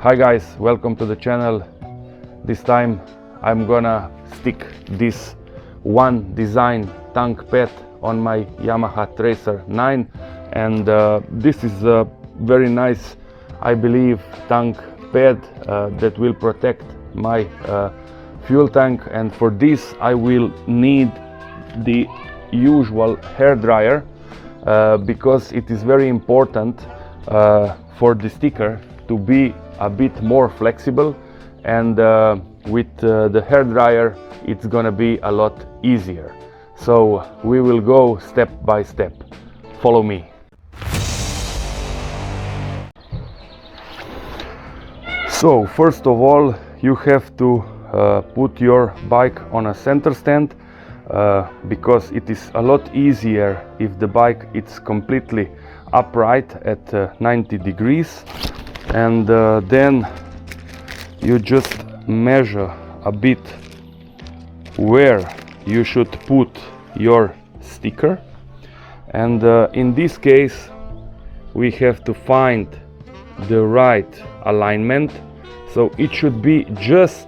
Hi guys, welcome to the channel. This time I'm gonna stick this Onedesign tank pad on my Yamaha Tracer 9, and this is a very nice, I believe, tank pad that will protect my fuel tank, and for this I will need the usual hairdryer because it is very important for the sticker to be a bit more flexible, and with the hairdryer it's gonna be a lot easier. So we will go step by step. Follow me. So first of all, you have to put your bike on a center stand because it is a lot easier if the bike is completely upright at 90 degrees, and then you just measure a bit where you should put your sticker, and in this case we have to find the right alignment, so it should be just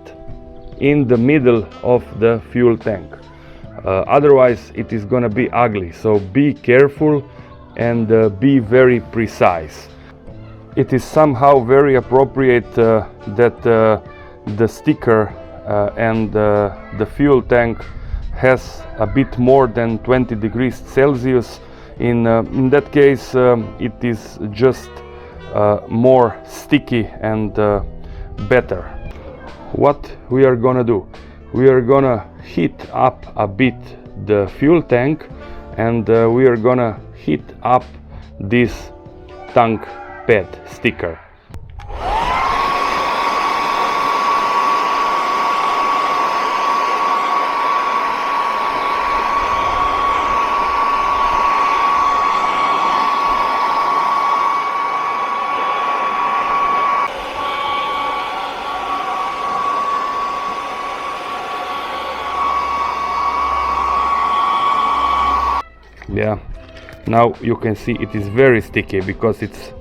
in the middle of the fuel tank. Otherwise it is gonna be ugly, so be careful and be very precise. It is somehow very appropriate that the sticker and the fuel tank has a bit more than 20 degrees Celsius. In that case it is just more sticky and better. What we are gonna do? We are gonna heat up a bit the fuel tank, and we are gonna heat up this tank pad sticker. Yeah, now you can see it is very sticky because it's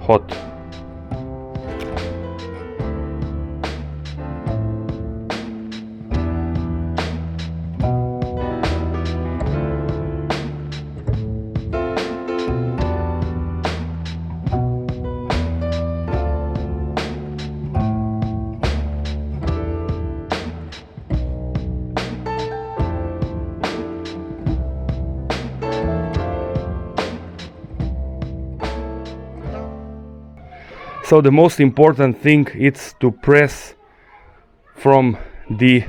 hot. So the most important thing is to press from the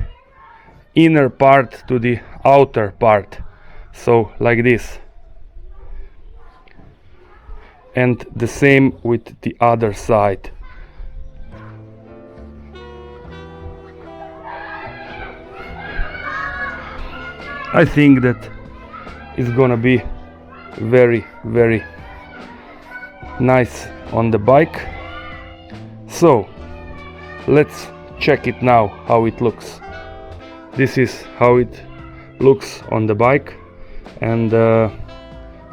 inner part to the outer part, so like this, and the same with the other side. I think that is gonna be very nice on the bike. So let's check it now how it looks. This is how it looks on the bike, and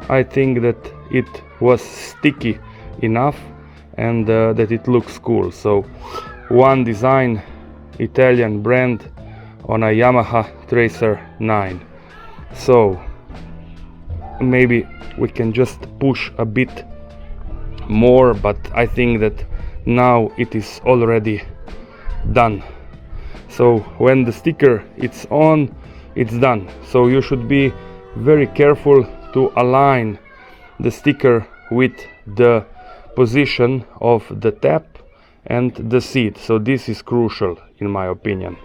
I think that it was sticky enough and that it looks cool. So Onedesign, Italian brand, on a Yamaha Tracer 9. So maybe we can just push a bit more, but I think that now it is already done. So when the sticker is on, it's done. So you should be very careful to align the sticker with the position of the tap and the seat. So this is crucial in my opinion.